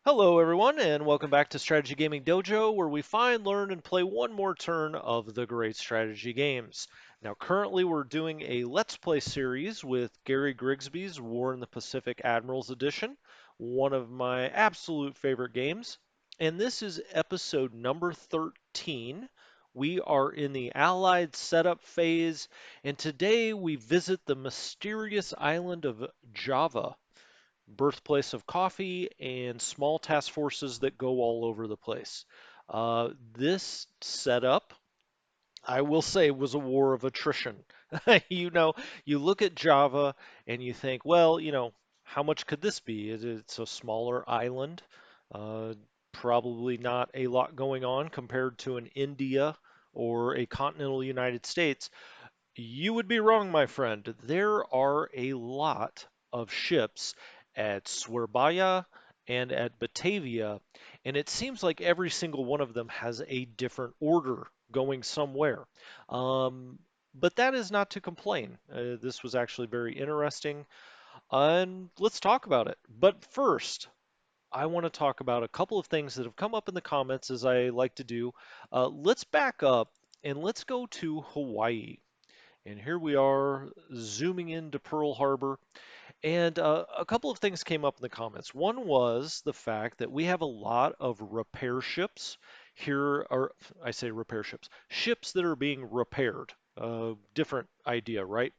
Hello, everyone, and welcome back to Strategy Gaming Dojo, where we find, learn, and play one more turn of the great strategy games. Now, currently, we're doing a Let's Play series with Gary Grigsby's War in the Pacific Admirals Edition, one of my absolute favorite games. And this is episode number 13. We are in the Allied setup phase, and today we visit the mysterious island of Java, birthplace of coffee, and small task forces that go all over the place. This setup, I will say, was a war of attrition. you know, you look at Java and you think, well, how much could this be? It's a smaller island, uh, probably not a lot going on compared to an India or a continental United States. You would be wrong, my friend. There are a lot of ships at Swerbaya and at Batavia, and it seems like every single one of them has a different order going somewhere. Um, but that is not to complain. This was actually very interesting, and let's talk about it. But first, I want to talk about a couple of things that have come up in the comments, as I like to do. Let's back up and let's go to Hawaii. And here we are zooming into Pearl Harbor. And a couple of things came up in the comments. One was the fact that we have a lot of repair ships here, or I say repair ships, ships that are being repaired. Different idea, right?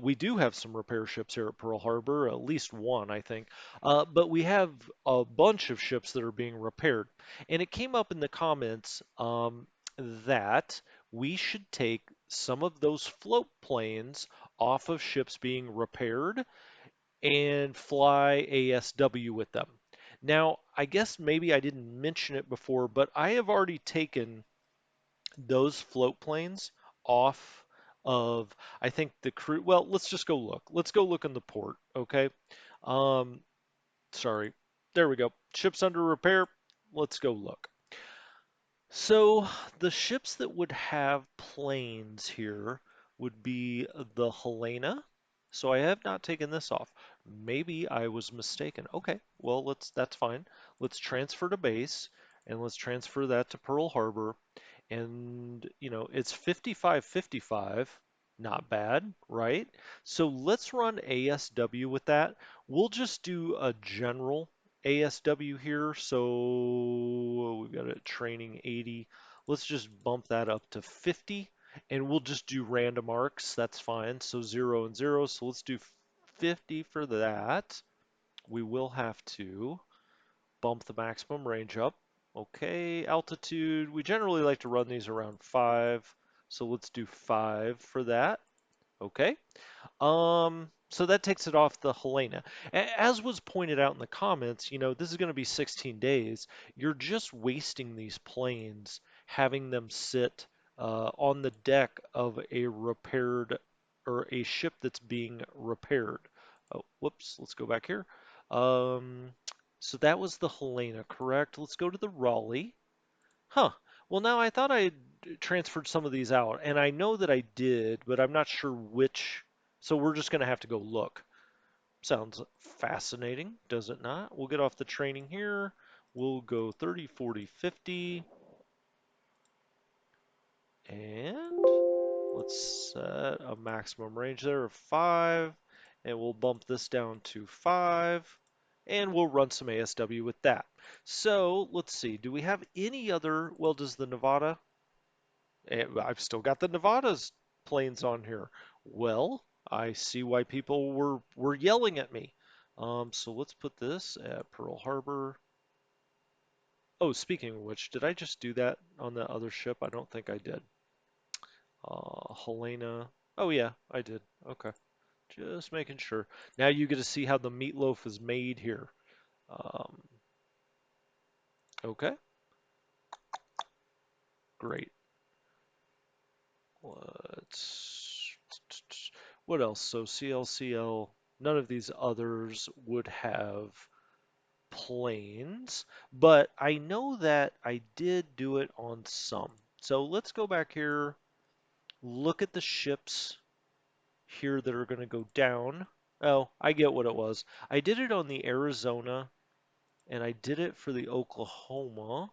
We do have some repair ships here at Pearl Harbor, at least one, I think. But we have a bunch of ships that are being repaired. And it came up in the comments that we should take some of those float planes off of ships being repaired and fly ASW with them. Now, I guess maybe I didn't mention it before, but I have already taken those float planes off of, I think the crew. Well, let's just go look. Let's go look in the port, okay? Um, sorry. There we go. Ship's under repair. Let's go look. So the ships that would have planes here would be the Helena. So I have not taken this off. Maybe I was mistaken. Okay, well that's fine. Let's transfer to base and let's transfer that to Pearl Harbor. And it's 55-55. Not bad, right? So let's run ASW with that. We'll just do a general ASW here. So we've got a training 80. Let's just bump that up to 50 and we'll just do random arcs. That's fine. So 0 and 0. So let's do 50 for that. We will have to bump the maximum range up. Okay, altitude. We generally like to run these around 5. So let's do 5 for that. Okay. So that takes it off the Helena. As was pointed out in the comments, this is going to be 16 days. You're just wasting these planes, having them sit on the deck of a repaired or a ship that's being repaired. Oh, whoops, let's go back here. Um, so that was the Helena, correct? Let's go to the Raleigh. Huh. Well, now I thought I transferred some of these out, and I know that I did, but I'm not sure which. So we're just going to have to go look. Sounds fascinating, does it not? We'll get off the training here. We'll go 30, 40, 50. And let's set a maximum range there of 5. And we'll bump this down to 5. And we'll run some ASW with that. So let's see. Do we have any other? Well, does the Nevada? I've still got the Nevada's planes on here. Well, I see why people were yelling at me. So let's put this at Pearl Harbor. Oh, speaking of which, did I just do that on the other ship? I don't think I did. Helena. Oh yeah, I did. Okay. Just making sure. Now you get to see how the meatloaf is made here. Um, okay, great. Let's. What else? So CLCL. None of these others would have planes, but I know that I did do it on some. So let's go back here, look at the ships here that are going to go down. Oh, I get what it was. I did it on the Arizona and I did it for the Oklahoma.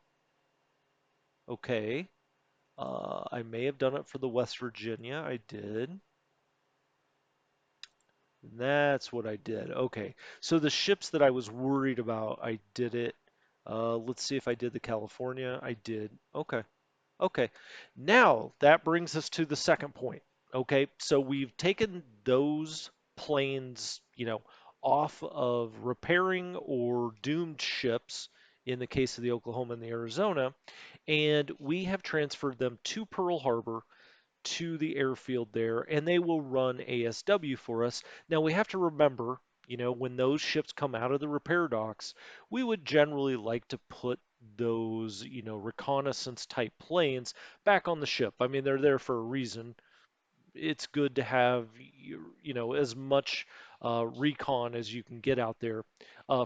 Okay. I may have done it for the West Virginia. I did. That's what I did. Okay. So the ships that I was worried about, I did it. Let's see if I did the California. I did. Okay. Okay. Now that brings us to the second point. Okay. So we've taken those planes, off of repairing or doomed ships in the case of the Oklahoma and the Arizona, and we have transferred them to Pearl Harbor to the airfield there, and they will run ASW for us. Now we have to remember, when those ships come out of the repair docks, we would generally like to put those, reconnaissance type planes back on the ship. I mean, they're there for a reason. It's good to have as much recon as you can get out there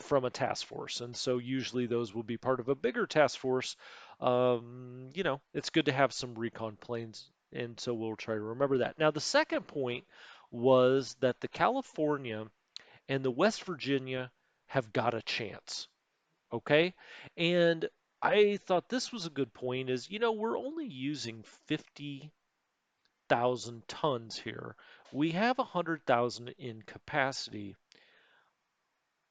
from a task force, and so usually those will be part of a bigger task force. It's good to have some recon planes, and so we'll try to remember that. Now the second point was that the California and the West Virginia have got a chance. Okay, and I thought this was a good point is, we're only using 50,000 tons here. We have 100,000 in capacity.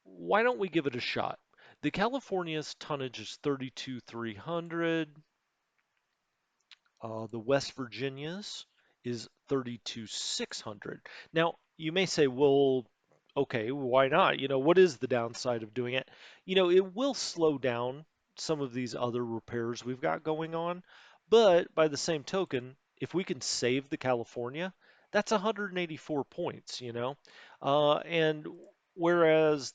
Why don't we give it a shot? The California's tonnage is 32,300. The West Virginia's is 32,600. Now, you may say, well, okay, why not? What is the downside of doing it? It will slow down some of these other repairs we've got going on, but by the same token, if we can save the California, that's 184 points, and whereas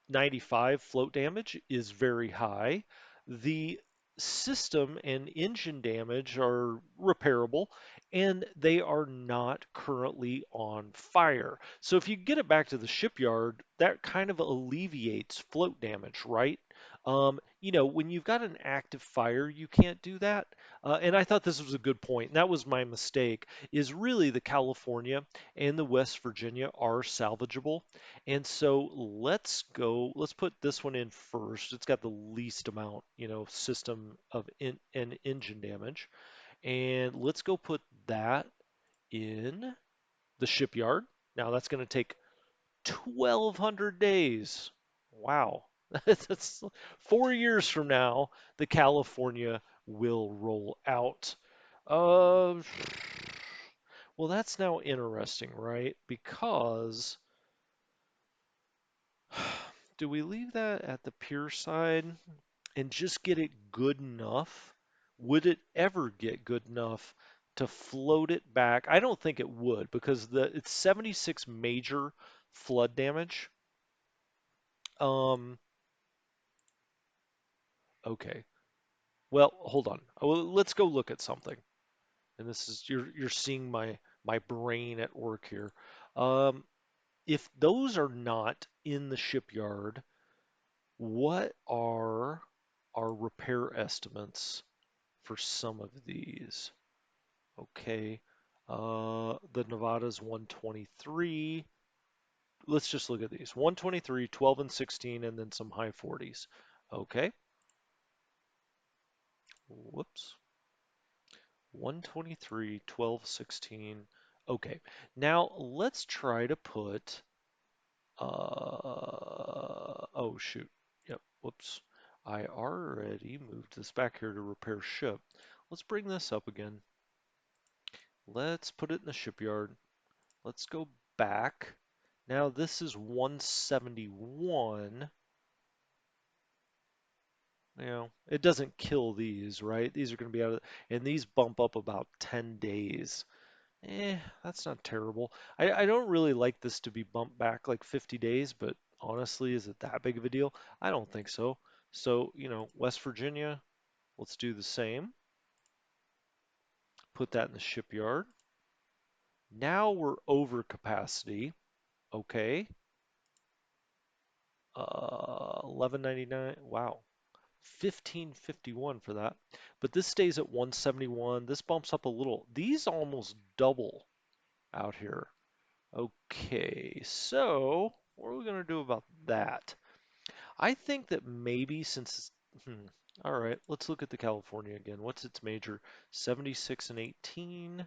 95 float damage is very high. The system and engine damage are repairable, and they are not currently on fire. So if you get it back to the shipyard, that kind of alleviates float damage, right? When you've got an active fire, you can't do that. And I thought this was a good point. And that was my mistake, is really the California and the West Virginia are salvageable. And so let's put this one in first. It's got the least amount, system of and engine damage. And let's go put that in the shipyard. Now that's going to take 1,200 days. Wow. That's 4 years from now, the California will roll out. Uh, well, that's now interesting, right? Because do we leave that at the pier side and just get it good enough? Would it ever get good enough to float it back? I don't think it would because it's 76 major flood damage. Um, okay. Well, hold on. Let's go look at something. And this is you're seeing my brain at work here. Um, if those are not in the shipyard, what are our repair estimates for some of these? Okay. The Nevada's 123. Let's just look at these. 123, 12 and 16, and then some high 40s. Okay. Whoops. 123, 12, 16. Okay. Now let's try to put oh shoot. Yep, whoops. I already moved this back here to repair ship. Let's bring this up again. Let's put it in the shipyard. Let's go back. Now this is 171. It doesn't kill these, right? These are going to be out of, and these bump up about 10 days. That's not terrible. I don't really like this to be bumped back like 50 days, but honestly, is it that big of a deal? I don't think so. So, West Virginia, let's do the same. Put that in the shipyard. Now we're over capacity. Okay. 1199. Wow. 1551 for that. But this stays at 171. This bumps up a little. These almost double out here. Okay, so what are we going to do about that? I think that maybe all right, let's look at the California again. What's its major? 76 and 18.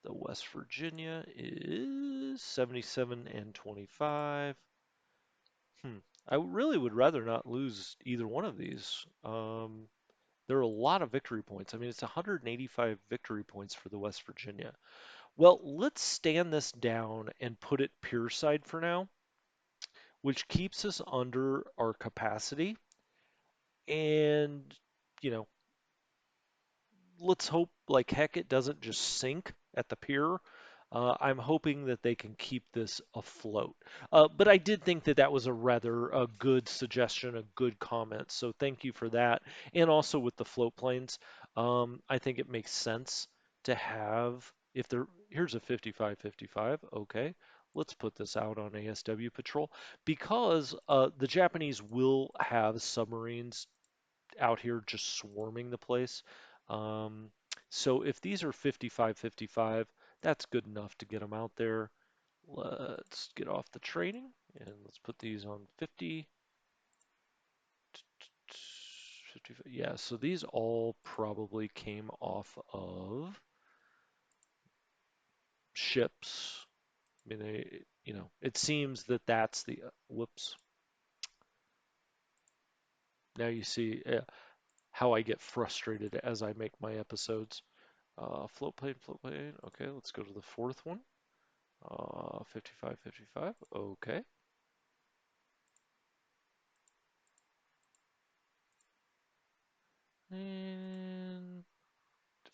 The West Virginia is 77 and 25. Hmm. I really would rather not lose either one of these. There are a lot of victory points. I mean, it's 185 victory points for the West Virginia. Well, let's stand this down and put it pure side for now, which keeps us under our capacity. And, you know, let's hope like heck it doesn't just sink at the pier. I'm hoping that they can keep this afloat. But I did think that that was a good suggestion, a good comment. So thank you for that. And also with the float planes, I think it makes sense to have if there. Here's a 55-55. Okay, let's put this out on ASW patrol because the Japanese will have submarines out here just swarming the place. Um, so if these are 55-55, that's good enough to get them out there. Let's get off the training and let's put these on 50. 50 yeah, so these all probably came off of ships. I mean, it seems that that's the, whoops. Now you see how I get frustrated as I make my episodes. Float plane, float plane. Okay, let's go to the fourth one. 55-55. Okay. And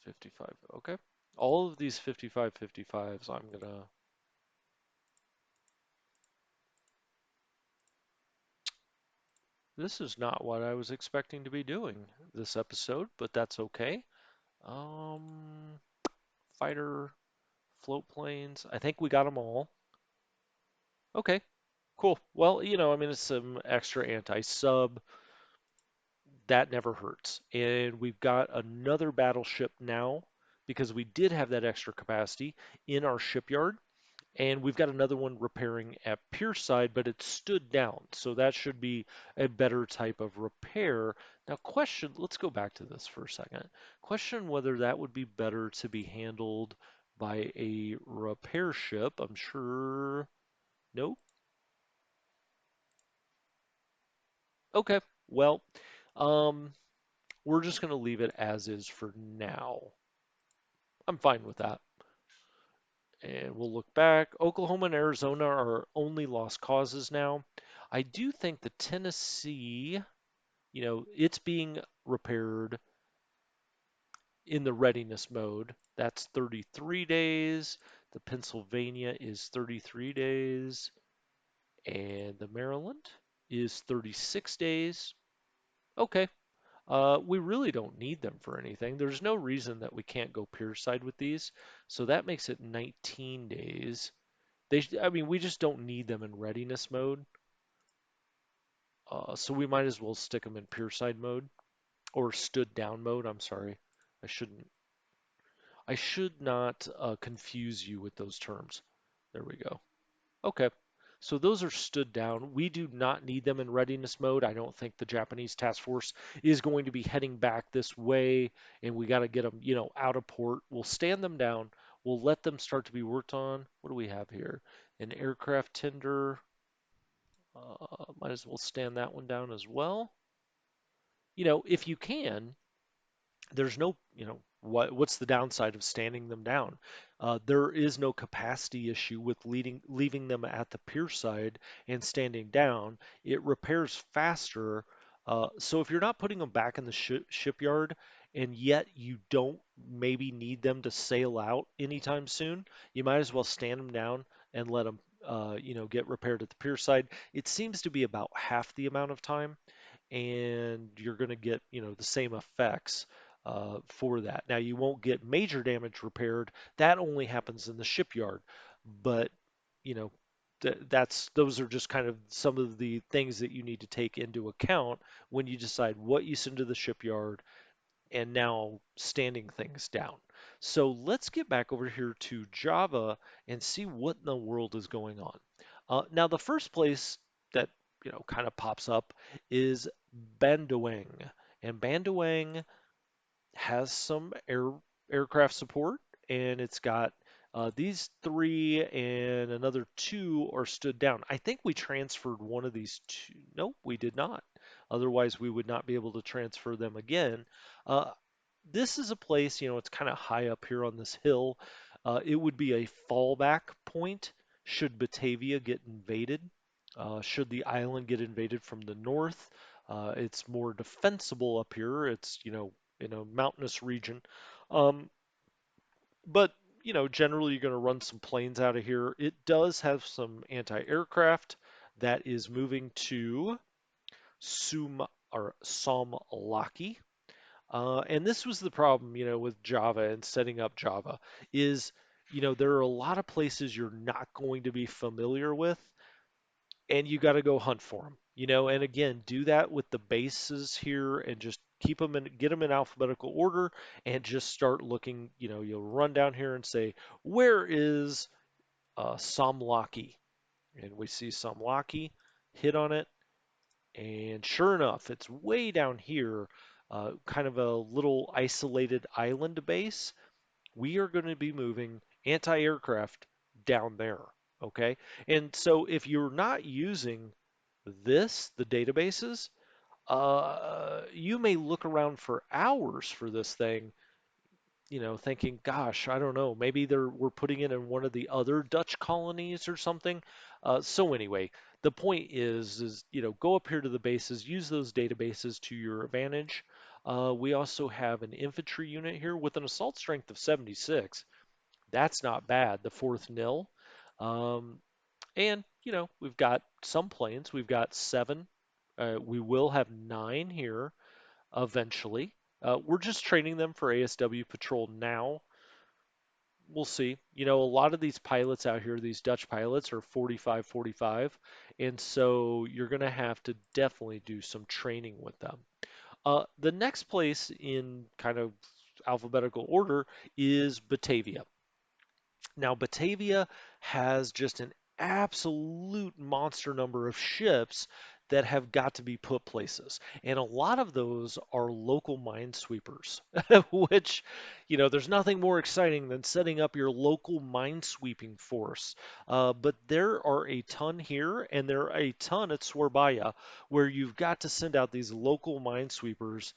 55. Okay. All of these 55-55s, I'm gonna. This is not what I was expecting to be doing this episode, but that's okay. Um, fighter, float planes. I think we got them all. Okay, cool. Well, I mean, it's some extra anti-sub. That never hurts. And we've got another battleship now because we did have that extra capacity in our shipyard. And we've got another one repairing at Pierside, but it stood down. So that should be a better type of repair. Now, let's go back to this for a second. Question whether that would be better to be handled by a repair ship. I'm sure. Nope. Okay. Well, um, we're just going to leave it as is for now. I'm fine with that. And we'll look back. Oklahoma and Arizona are only lost causes now. I do think the Tennessee, it's being repaired in the readiness mode. That's 33 days. The Pennsylvania is 33 days. And the Maryland is 36 days. Okay. We really don't need them for anything. There's no reason that we can't go pier side with these. So that makes it 19 days. I mean, we just don't need them in readiness mode. So we might as well stick them in pure side mode or stood down mode. I'm sorry. I shouldn't. I should not confuse you with those terms. There we go. Okay. So those are stood down. We do not need them in readiness mode. I don't think the Japanese task force is going to be heading back this way, and we got to get them, out of port. We'll stand them down. We'll let them start to be worked on. What do we have here? An aircraft tender. Might as well stand that one down as well. If you can, there's no, what's the downside of standing them down? There is no capacity issue with leaving them at the pier side and standing down. It repairs faster. So if you're not putting them back in the shipyard and yet you don't maybe need them to sail out anytime soon, you might as well stand them down and let them, get repaired at the pier side. It seems to be about half the amount of time and you're going to get the same effects for that. Now you won't get major damage repaired. That only happens in the shipyard, but you know those are just kind of some of the things that you need to take into account when you decide what you send to the shipyard and now standing things down. So let's get back over here to Java and see what in the world is going on. Now the first place that kind of pops up is Bandawang. And Bandawang has some aircraft support, and it's got these three and another two are stood down. I think we transferred one of these two. Nope, we did not. Otherwise, we would not be able to transfer them again. Uh, this is a place, it's kind of high up here on this hill. It would be a fallback point should Batavia get invaded. Should the island get invaded from the north, it's more defensible up here. It's, in a mountainous region. Um, but, generally you're going to run some planes out of here. It does have some anti-aircraft that is moving to Somlaki. And this was the problem, with Java and setting up Java is, there are a lot of places you're not going to be familiar with, and you got to go hunt for them. And again, do that with the bases here and just keep them in, get them in alphabetical order, and just start looking. You'll run down here and say, where is Somlaki? And we see Somlaki, hit on it, and sure enough, it's way down here, kind of a little isolated island base. We are going to be moving anti-aircraft down there. Okay. And so if you're not using the databases, you may look around for hours for this thing, thinking, gosh, I don't know, maybe we're putting it in one of the other Dutch colonies or something. So anyway, the point is, go up here to the bases, use those databases to your advantage. We also have an infantry unit here with an assault strength of 76. That's not bad, the fourth nil. Um, and, we've got some planes. We've got seven. We will have nine here eventually. We're just training them for ASW patrol now. We'll see. A lot of these pilots out here, these Dutch pilots, are 45, 45, and so you're going to have to definitely do some training with them. The next place in kind of alphabetical order is Batavia. Now, Batavia has just an absolute monster number of ships that have got to be put places. And a lot of those are local minesweepers, which, there's nothing more exciting than setting up your local minesweeping force. But there are a ton here, and there are a ton at Swerbaya, where you've got to send out these local minesweepers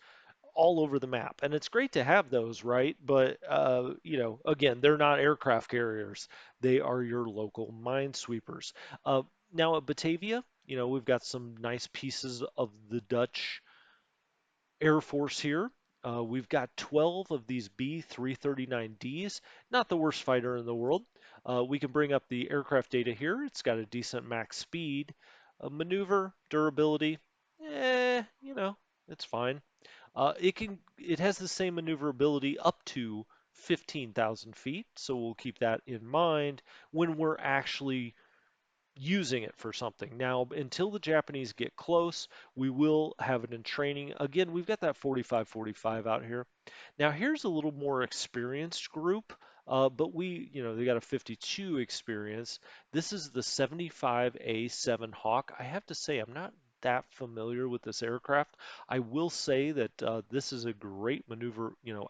all over the map. And it's great to have those, right? But, again, they're not aircraft carriers. They are your local minesweepers. Uh, Now at Batavia, we've got some nice pieces of the Dutch Air Force here. We've got 12 of these B-339Ds, not the worst fighter in the world. We can bring up the aircraft data here. It's got a decent max speed. Maneuver, durability, it's fine. It has the same maneuverability up to 15,000 feet, so we'll keep that in mind when we're actually using it for something. Now, until the Japanese get close, we will have it in training. Again, we've got that 45-45 out here. Now, here's a little more experienced group, but they got a 52 experience. This is the 75A7 Hawk. I have to say, I'm not that familiar with this aircraft. I will say that this is a great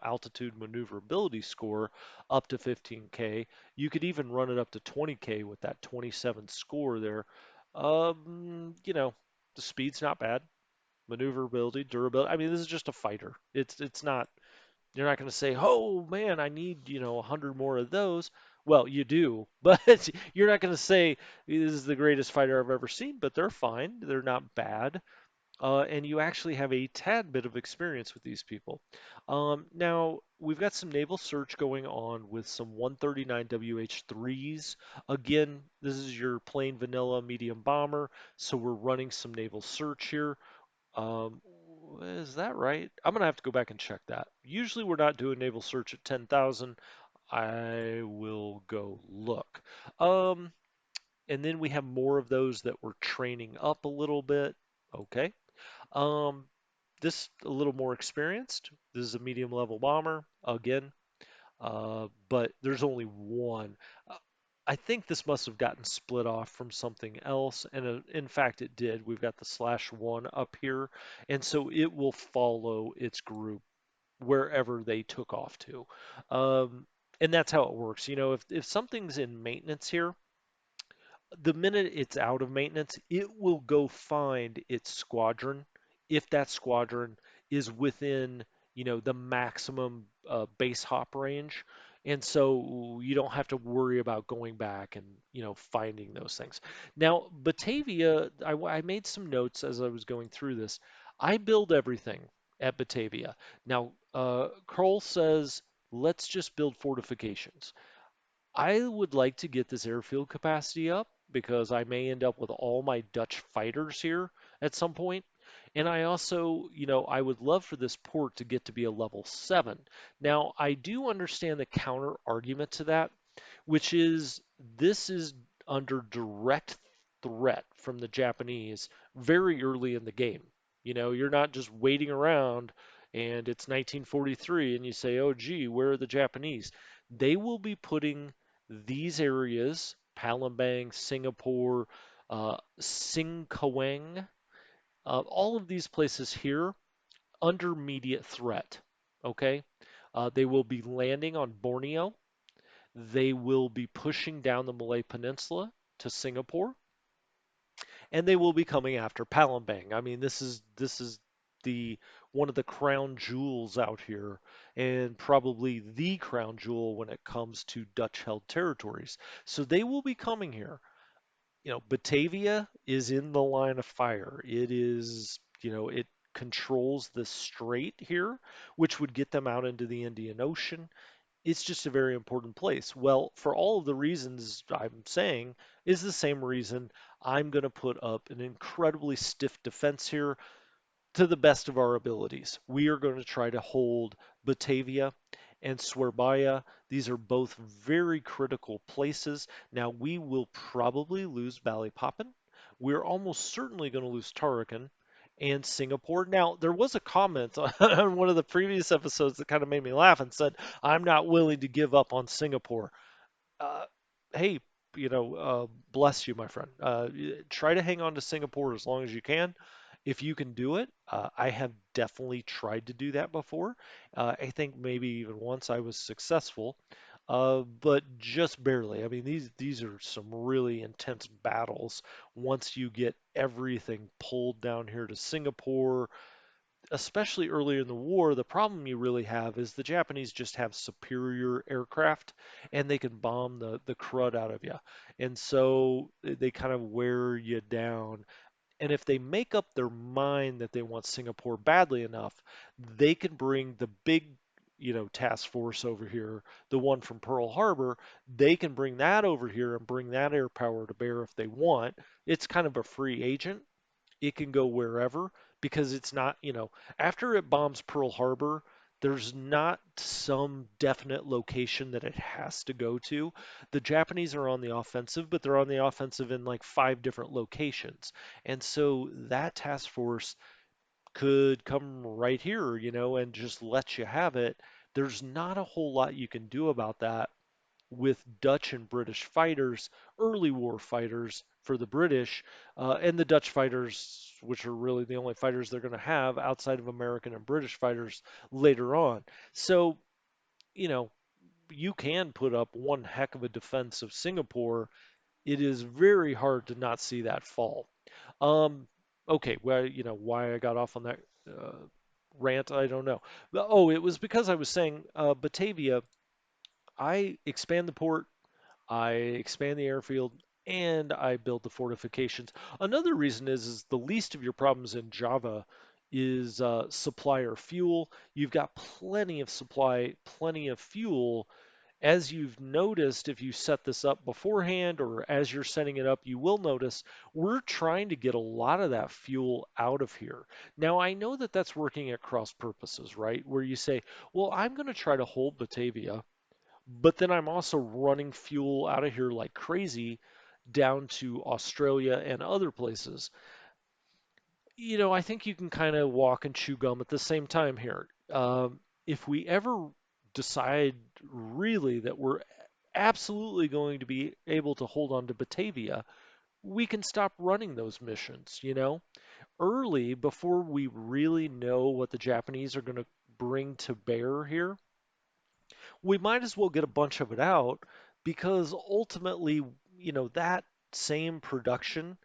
altitude maneuverability score up to 15K. You could even run it up to 20K with that 27 score there. The speed's not bad. Maneuverability, durability. I mean, this is just a fighter. It's not. You're not going to say, "Oh man, I need 100 more of those." Well, you do, but you're not going to say this is the greatest fighter I've ever seen. But they're fine. They're not bad. And you actually have a tad bit of experience with these people. Now, we've got some naval search going on with some 139 WH-3s. Again, this is your plain vanilla medium bomber, so we're running some naval search here. Um, is that right? I'm gonna have to go back and check that. Usually we're not doing naval search at 10,000. I will go look. Um, and then we have more of those that we're training up a little bit. Okay. Um, this a little more experienced. This is a medium level bomber again, but there's only one. I think this must have gotten split off from something else, and in fact it did. We've got the /1 up here, and so it will follow its group wherever they took off to. Um, and that's how it works. If something's in maintenance here, the minute it's out of maintenance, it will go find its squadron if that squadron is within, the maximum base hop range. And so you don't have to worry about going back and, finding those things. Now, Batavia, I made some notes as I was going through this. I build everything at Batavia. Now, Kroll says, let's just build fortifications. I would like to get this airfield capacity up because I may end up with all my Dutch fighters here at some point. And I also, I would love for this port to get to be a level 7. Now, I do understand the counter argument to that, which is this is under direct threat from the Japanese very early in the game. You're not just waiting around and it's 1943 and you say, oh, gee, where are the Japanese? They will be putting these areas, Palembang, Singapore, Singkawang, all of these places here under immediate threat. Okay? They will be landing on Borneo. They will be pushing down the Malay Peninsula to Singapore, and they will be coming after Palembang. I mean, this is the one of the crown jewels out here, and probably the crown jewel when it comes to Dutch-held territories. So they will be coming here. Batavia is in the line of fire. It is, it controls the strait here, which would get them out into the Indian Ocean. It's just a very important place. Well, for all of the reasons I'm saying, is the same reason I'm going to put up an incredibly stiff defense here to the best of our abilities. We are going to try to hold Batavia and Swerbaya. These are both very critical places. Now, we will probably lose Balikpapan. We're almost certainly going to lose Tarakan and Singapore. Now, there was a comment on one of the previous episodes that kind of made me laugh and said, I'm not willing to give up on Singapore. uh, hey, bless you, my friend. Try to hang on to Singapore as long as you can. If you can do it, I have definitely tried to do that before. I think maybe even once I was successful, but just barely. I mean, these are some really intense battles once you get everything pulled down here to Singapore, especially earlier in the war. The problem you really have is the Japanese just have superior aircraft and they can bomb the crud out of you. And so they kind of wear you down. And if they make up their mind that they want Singapore badly enough, they can bring the big, task force over here, the one from Pearl Harbor. They can bring that over here and bring that air power to bear if they want. It's kind of a free agent. It can go wherever because it's not, after it bombs Pearl Harbor, there's not some definite location that it has to go to. The Japanese are on the offensive, but they're on the offensive in like 5 different locations. And so that task force could come right here, and just let you have it. There's not a whole lot you can do about that with Dutch and British fighters, early war fighters for the British, and the Dutch fighters, which are really the only fighters they're going to have outside of American and British fighters later on. So, you know, you can put up one heck of a defense of Singapore. It is very hard to not see that fall. Um, okay, well, why I got off on that uh, rant, I don't know. Oh, it was because I was saying Batavia, I expand the port, I expand the airfield, and I build the fortifications. Another reason is the least of your problems in Java is supplier fuel. You've got plenty of supply, plenty of fuel. As you've noticed, if you set this up beforehand or as you're setting it up, you will notice we're trying to get a lot of that fuel out of here. Now, I know that that's working at cross purposes, right? Where you say, well, I'm going to try to hold Batavia, but then I'm also running fuel out of here like crazy down to Australia and other places. I think you can kind of walk and chew gum at the same time here. If we ever decide really that we're absolutely going to be able to hold on to Batavia, we can stop running those missions, early before we really know what the Japanese are going to bring to bear here. We might as well get a bunch of it out because ultimately, that same production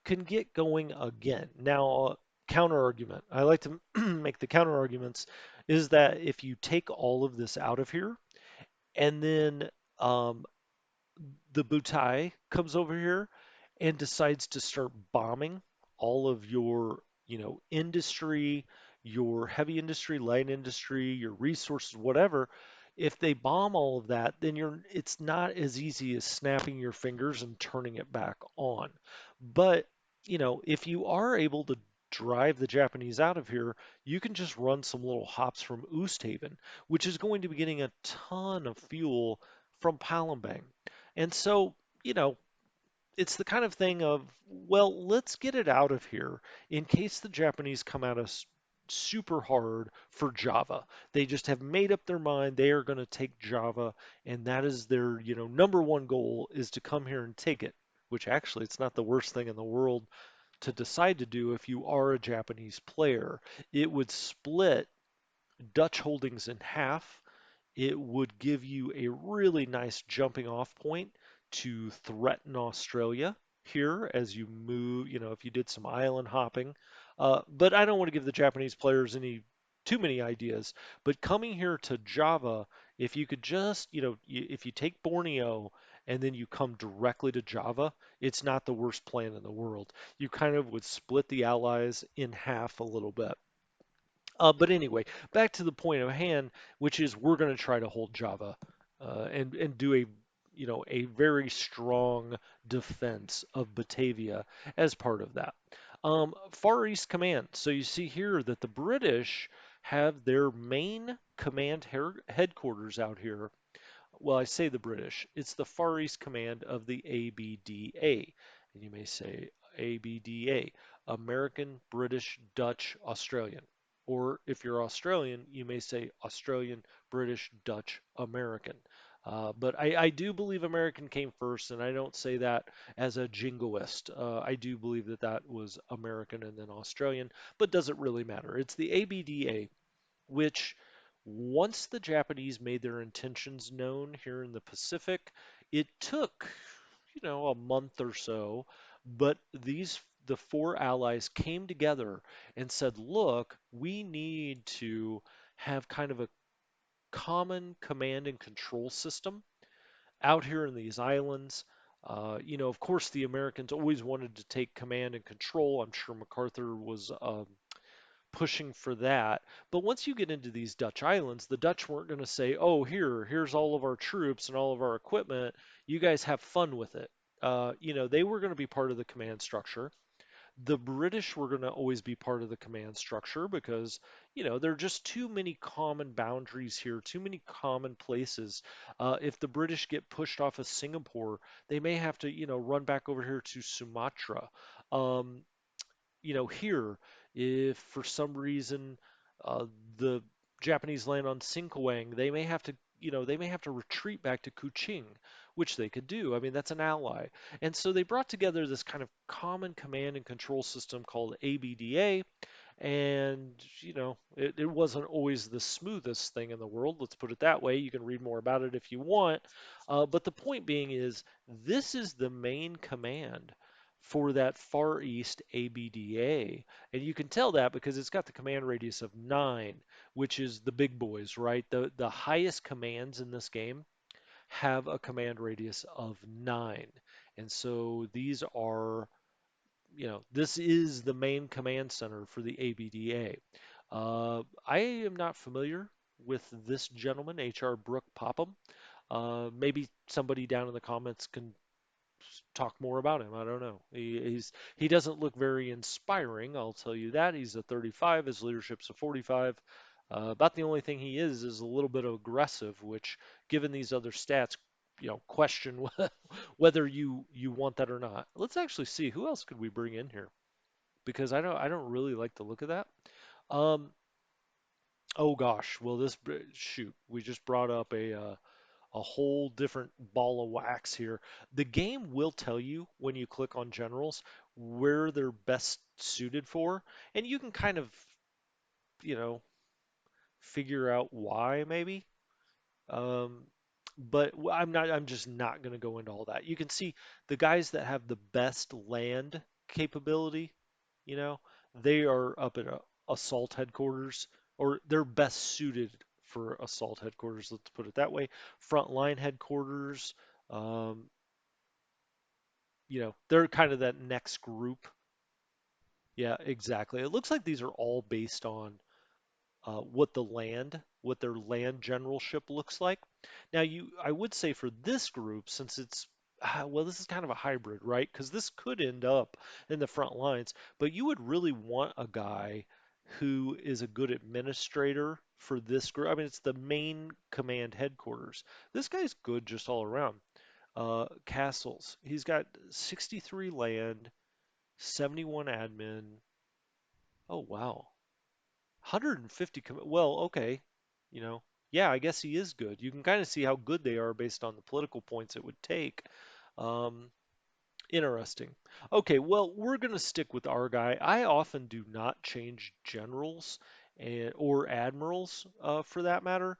can get going again. Now, counter argument. I like to make the counter arguments is that if you take all of this out of here and then um, the Butai comes over here and decides to start bombing all of your, industry, your heavy industry, light industry, your resources, whatever. If they bomb all of that, then it's not as easy as snapping your fingers and turning it back on. But, if you are able to drive the Japanese out of here, you can just run some little hops from Oosthaven, which is going to be getting a ton of fuel from Palembang. And so, you know, it's the kind of thing of, well, let's get it out of here in case the Japanese come at us super hard for Java. They just have made up their mind they are going to take Java, and that is their, number one goal is to come here and take it, which actually it's not the worst thing in the world to decide to do if you are a Japanese player. It would split Dutch holdings in half. It would give you a really nice jumping off point to threaten Australia here as you move, if you did some island hopping. But I don't want to give the Japanese players too many ideas. But coming here to Java, if you could just, if you take Borneo and then you come directly to Java, it's not the worst plan in the world. You kind of would split the allies in half a little bit. But anyway, back to the point of hand, which is we're going to try to hold Java and do a very strong defense of Batavia as part of that. Far East Command. So you see here that the British have their main command headquarters out here. Well, I say the British. It's the Far East Command of the ABDA. And you may say ABDA, American, British, Dutch, Australian. Or if you're Australian, you may say Australian, British, Dutch, American. But I do believe American came first, and I don't say that as a jingoist. I do believe that that was American and then Australian, but does it really matter? It's the ABDA, which once the Japanese made their intentions known here in the Pacific, it took, a month or so, but the four allies came together and said, look, we need to have kind of a common command and control system out here in these islands. Of course, the Americans always wanted to take command and control. I'm sure MacArthur was pushing for that. But once you get into these Dutch islands, the Dutch weren't going to say, "Oh, here's all of our troops and all of our equipment. You guys have fun with it." They were going to be part of the command structure. The British were going to always be part of the command structure because, there are just too many common boundaries here, too many common places. If the British get pushed off of Singapore, they may have to, run back over here to Sumatra. Um, here, if for some reason the Japanese land on Sinkiang, they may have to retreat back to Kuching, which they could do. I mean, that's an ally. And so they brought together this kind of common command and control system called ABDA, and, it wasn't always the smoothest thing in the world. Let's put it that way. You can read more about it if you want. But the point being is, this is the main command for that Far East ABDA. And you can tell that because it's got the command radius of 9, which is the big boys, right? The highest commands in this game have a command radius of 9. And so these are this is the main command center for the ABDA. I am not familiar with this gentleman, H.R. Brooke Popham. Maybe somebody down in the comments can talk more about him. I don't know. He doesn't look very inspiring. I'll tell you that. He's a 35. His leadership's a 45. About the only thing he is a little bit aggressive, which, given these other stats, question whether you want that or not. Let's actually see who else could we bring in here because I don't really like the look of that. Um, oh gosh, well shoot, we just brought up a whole different ball of wax here. The game will tell you when you click on generals where they're best suited for, and you can kind of, you know, figure out why maybe. Um, but I'm just not going to go into all that. You can see the guys that have the best land capability, you know, they are up at assault headquarters, or they're best suited for assault headquarters, let's put it that way. Frontline headquarters, um, they're kind of that next group. Yeah, exactly. It looks like these are all based on what their land generalship looks like. Now, I would say for this group, since it's well, this is kind of a hybrid, right? Because this could end up in the front lines, but you would really want a guy who is a good administrator for this group. I mean, it's the main command headquarters. This guy's good just all around. Castles. He's got 63 land, 71 admin. Oh, wow. 150 well, okay. You know, yeah, I guess he is good. You can kind of see how good they are based on the political points it would take. Um, Interesting. Okay, well, we're going to stick with our guy. I often do not change generals or admirals for that matter.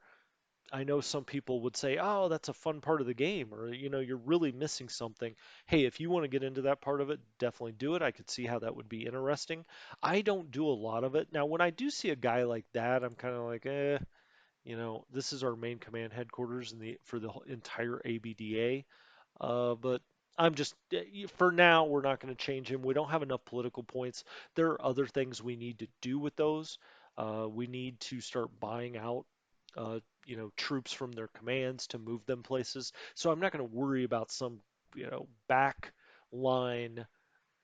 I know some people would say, "Oh, that's a fun part of the game," or you're really missing something. Hey, if you want to get into that part of it, definitely do it. I could see how that would be interesting. I don't do a lot of it. Now, when I do see a guy like that, I'm kind of like, this is our main command headquarters for the entire ABDA. But I'm just, for now, we're not going to change him. We don't have enough political points. There are other things we need to do with those. We need to start buying out, troops from their commands to move them places. So I'm not going to worry about some, back line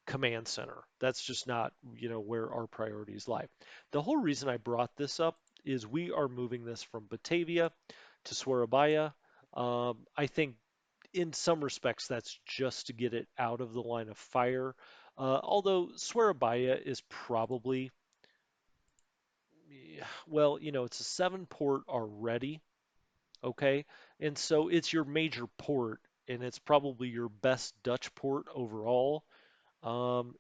command center. That's just not, where our priorities lie. The whole reason I brought this up is we are moving this from Batavia to Swarabaya. I think in some respects, that's just to get it out of the line of fire. Although Swarabaya is probably, well, it's a 7 port already, okay? And so it's your major port, and it's probably your best Dutch port overall.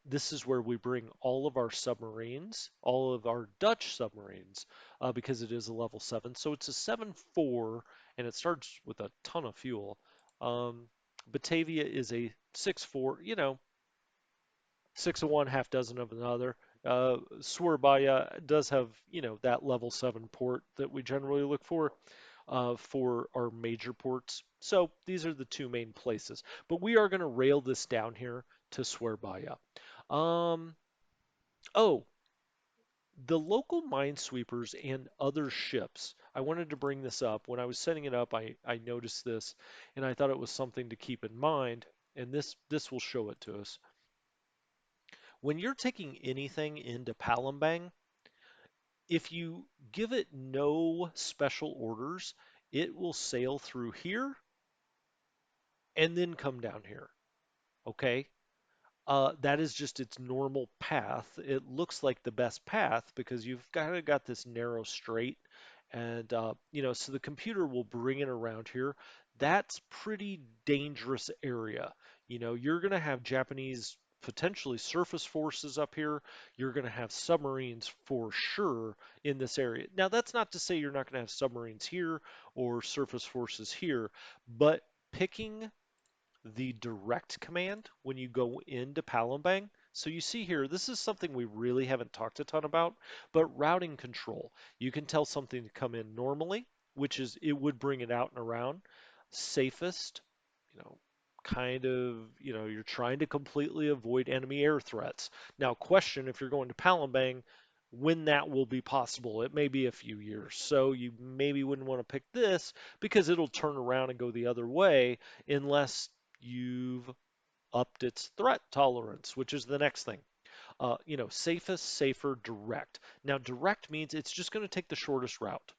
This is where we bring all of our submarines, all of our Dutch submarines, because it is a level 7. So it's a 7-4, and it starts with a ton of fuel. Um, Batavia is a 6-4, 6 of one, half dozen of another. Surabaya does have, that level 7 port that we generally look for our major ports. So these are the two main places. But we are going to rail this down here to Surabaya. Um, oh, the local minesweepers and other ships. I wanted to bring this up. When I was setting it up, I noticed this, and I thought it was something to keep in mind, and this will show it to us. When you're taking anything into Palembang, if you give it no special orders, it will sail through here and then come down here. Okay? That is just its normal path. It looks like the best path because you've kind of got this narrow strait, and so the computer will bring it around here. That's pretty dangerous area. You're going to have Japanese potentially surface forces up here. You're going to have submarines for sure in this area. Now, that's not to say you're not going to have submarines here or surface forces here, but picking the direct command when you go into Palembang. So you see here, this is something we really haven't talked a ton about, but routing control. You can tell something to come in normally, which is it would bring it out and around. Safest, you know, kind of, you're trying to completely avoid enemy air threats. Now, question if you're going to Palembang, when that will be possible. It may be a few years. So you maybe wouldn't want to pick this because it'll turn around and go the other way unless you've upped its threat tolerance, which is the next thing. Safest, safer, direct. Now, direct means it's just going to take the shortest route.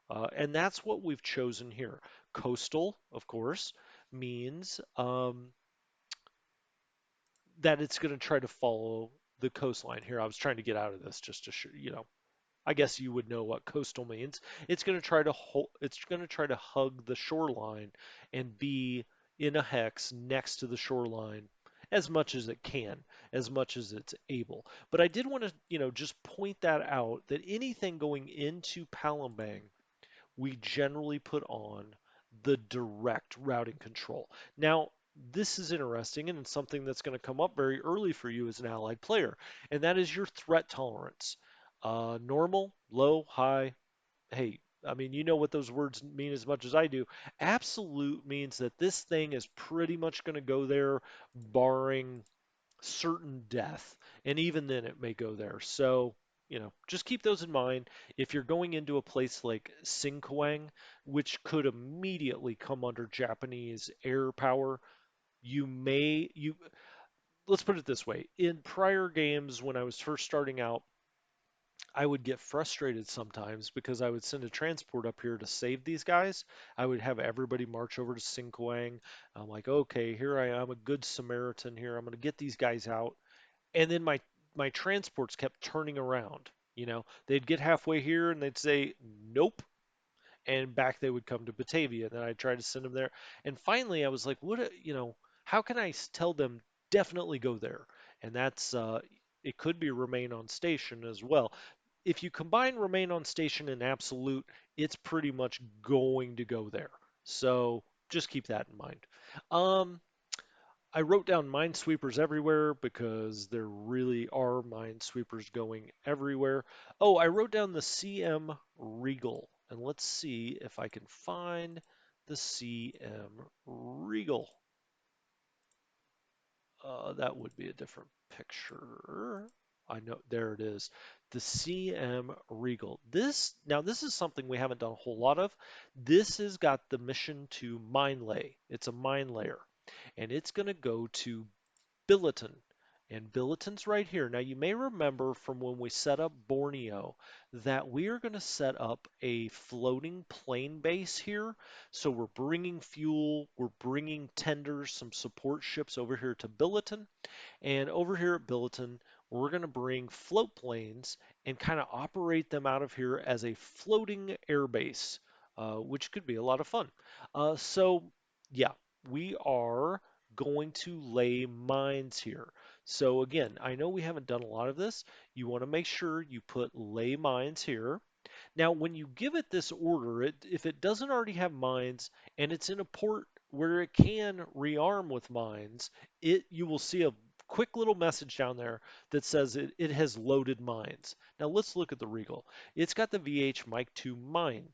And that's what we've chosen here. Coastal, of course, means that it's going to try to follow the coastline here. I was trying to get out of this just to show. I guess you would know what coastal means. It's going to try to it's going to try to hug the shoreline and be in a hex next to the shoreline as much as it can, as much as it's able. But I did want to, just point that out that anything going into Palembang, we generally put on the direct routing control. Now, this is interesting and it's something that's going to come up very early for you as an allied player, and that is your threat tolerance. Normal, low, high. Hey, I mean, you know what those words mean as much as I do. Absolute means that this thing is pretty much going to go there, barring certain death, and even then it may go there. So, just keep those in mind. If you're going into a place like Sinkwang, which could immediately come under Japanese air power, you let's put it this way. In prior games when I was first starting out, I would get frustrated sometimes because I would send a transport up here to save these guys. I would have everybody march over to Sinkwang. I'm like, okay, here I am, a good Samaritan here. I'm going to get these guys out, and then my transports kept turning around. They'd get halfway here and they'd say nope, and back they would come to Batavia. And then I'd try to send them there, and finally I was like, how can I tell them definitely go there? And that's it could be remain on station as well. If you combine remain on station and absolute, it's pretty much going to go there. So just keep that in mind. Um, I wrote down minesweepers everywhere because there really are minesweepers going everywhere. Oh, I wrote down the CM Regal, and let's see if I can find the CM Regal. That would be a different picture. I know, there it is. The CM Regal. This is something we haven't done a whole lot of. This has got the mission to mine lay. It's a mine layer, and it's going to go to Billiton. And Billiton's right here. Now, you may remember from when we set up Borneo that we are going to set up a floating plane base here. So we're bringing fuel, we're bringing tenders, some support ships over here to Billiton. And over here at Billiton, we're going to bring float planes and kind of operate them out of here as a floating air base, which could be a lot of fun. Yeah, we are going to lay mines here. So again, I know we haven't done a lot of this. You want to make sure you put lay mines here. Now, when you give it this order, if it doesn't already have mines and it's in a port where it can rearm with mines, you will see a quick little message down there that says it has loaded mines. Now let's look at the Regal. It's got the VH Mic 2 mine.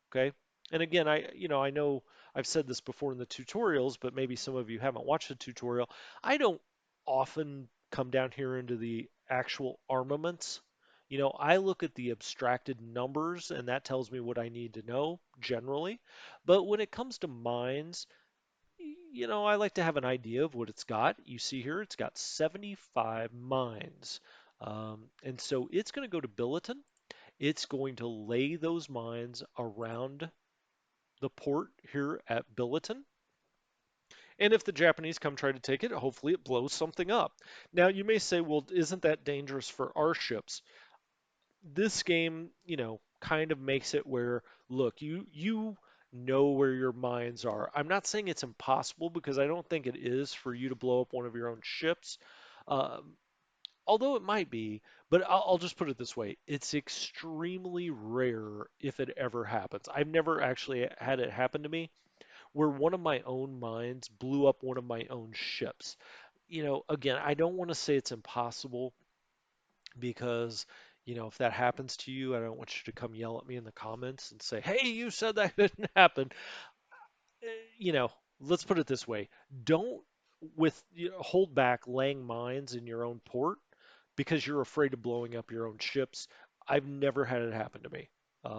Okay. And again, I know I've said this before in the tutorials, but maybe some of you haven't watched the tutorial. I don't often come down here into the actual armaments. I look at the abstracted numbers and that tells me what I need to know generally. But when it comes to mines, I like to have an idea of what it's got. You see here, it's got 75 mines. And so it's going to go to Billiton. It's going to lay those mines around the port here at Billiton. And if the Japanese come try to take it, hopefully it blows something up. Now, you may say, well, isn't that dangerous for our ships? This game, kind of makes it where, look, you know where your mines are. I'm not saying it's impossible because I don't think it is for you to blow up one of your own ships. Um, Although it might be, but I'll just put it this way. It's extremely rare if it ever happens. I've never actually had it happen to me where one of my own mines blew up one of my own ships. Again, I don't want to say it's impossible because, if that happens to you, I don't want you to come yell at me in the comments and say, hey, you said that didn't happen. Eh, you know, let's put it this way. Don't hold back laying mines in your own port because you're afraid of blowing up your own ships. I've never had it happen to me.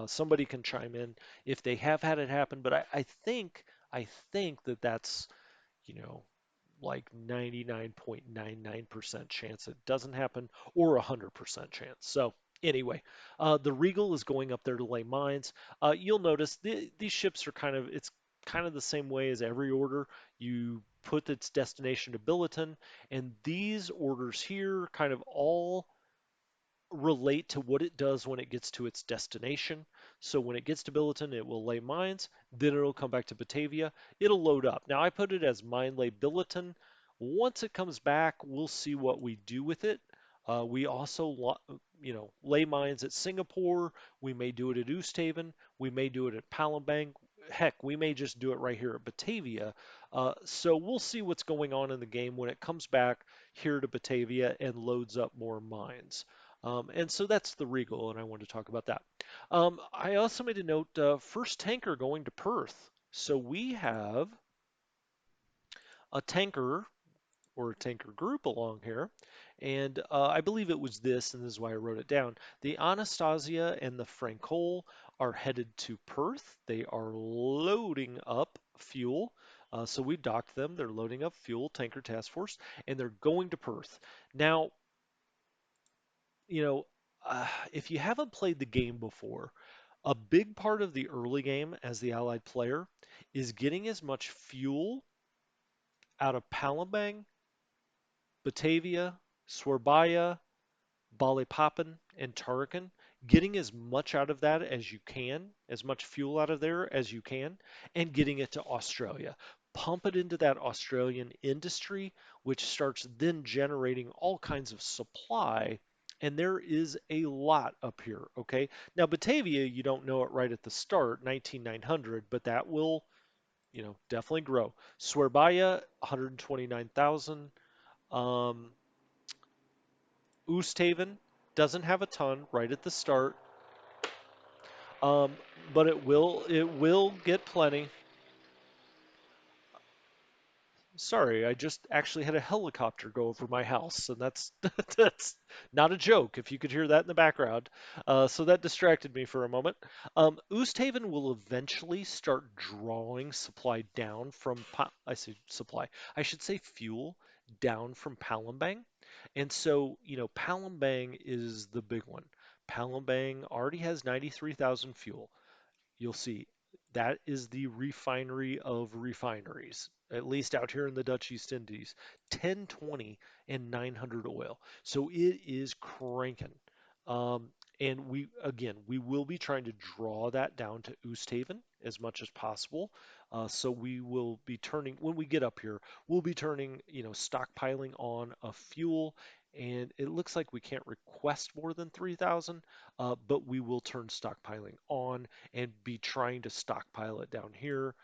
Somebody can chime in if they have had it happen, but I think that that's, you know, like 99.99% chance it doesn't happen or 100% chance. So anyway, the Regal is going up there to lay mines. You'll notice these ships are it's kind of the same way as every order. You put its destination to Billiton, and these orders here kind of all relate to what it does when it gets to its destination. So when it gets to Billiton, it will lay mines, then it'll come back to Batavia, it'll load up. Now I put it as mine lay Billiton. Once it comes back, we'll see what we do with it. We also, lay mines at Singapore. We may do it at Oosthaven. We may do it at Palembang. Heck, we may just do it right here at Batavia. So we'll see what's going on in the game when it comes back here to Batavia and loads up more mines. And so that's the Regal, and I wanted to talk about that. I also made a note, first tanker going to Perth. So we have a tanker or a tanker group along here, and I believe it was this, and this is why I wrote it down. The Anastasia and the Francole are headed to Perth. They are loading up fuel. So we docked them. They're loading up fuel, Tanker Task Force, and they're going to Perth. Now, you know, if you haven't played the game before, a big part of the early game as the allied player is getting as much fuel out of Palembang, Batavia, Swerbaya, Balikpapan, and Tarakan, getting as much out of that as you can, as much fuel out of there as you can, and getting it to Australia. Pump it into that Australian industry, which starts then generating all kinds of supply. And there is a lot up here, okay? Now, Batavia, you don't know it right at the start, 19,900, but that will, definitely grow. Swerbaya, 129,000. Um, Oosthaven doesn't have a ton right at the start, um, but it will get plenty. Sorry, I just actually had a helicopter go over my house, and that's that's not a joke. If you could hear that in the background, so that distracted me for a moment. Oosthaven will eventually start drawing supply down from I say supply, I should say fuel down from Palembang, and so Palembang is the big one. Palembang already has 93,000 fuel. You'll see that is the refinery of refineries, at least out here in the Dutch East Indies. 1020 and 900 oil. So it is cranking. Um, and we will be trying to draw that down to Oosthaven as much as possible. So we will be turning, when we get up here, we'll be turning, stockpiling on a fuel. And it looks like we can't request more than 3,000, but we will turn stockpiling on and be trying to stockpile it down here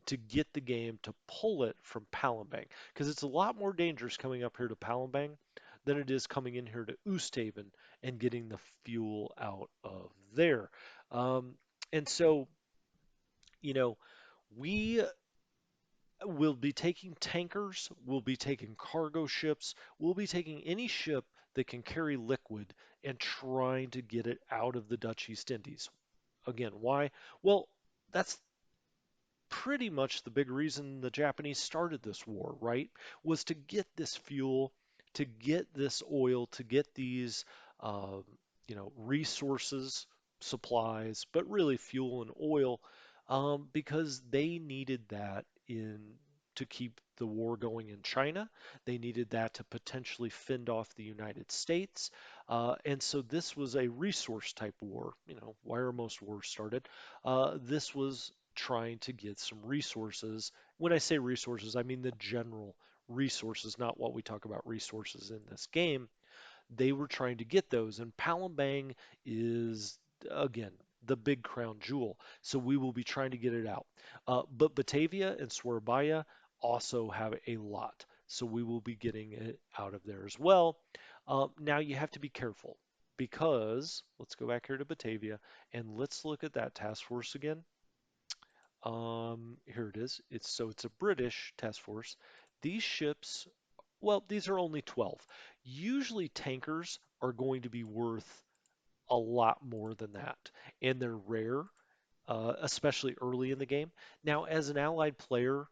to get the game to pull it from Palembang. Because it's a lot more dangerous coming up here to Palembang than it is coming in here to Oosthaven and getting the fuel out of there. Um, and so, you know, we will be taking tankers, we'll be taking cargo ships, we'll be taking any ship that can carry liquid and trying to get it out of the Dutch East Indies. Again, why? Well, that's pretty much the big reason the Japanese started this war, right? Was to get this fuel, to get this oil, to get these, um, resources, supplies, but really fuel and oil, because they needed that in to keep the war going in China. They needed that to potentially fend off the United States. And so this was a resource type war, why are most wars started? This was trying to get some resources. When I say resources, I mean the general resources, not what we talk about resources in this game. They were trying to get those, and Palembang is, again, the big crown jewel. So we will be trying to get it out. But Batavia and Swerbaya also have a lot. So we will be getting it out of there as well. Now you have to be careful because let's go back here to Batavia and let's look at that task force again. Here it is. It's a British task force. These ships, well, these are only 12. Usually tankers are going to be worth a lot more than that, and they're rare, especially early in the game. Now, as an allied player,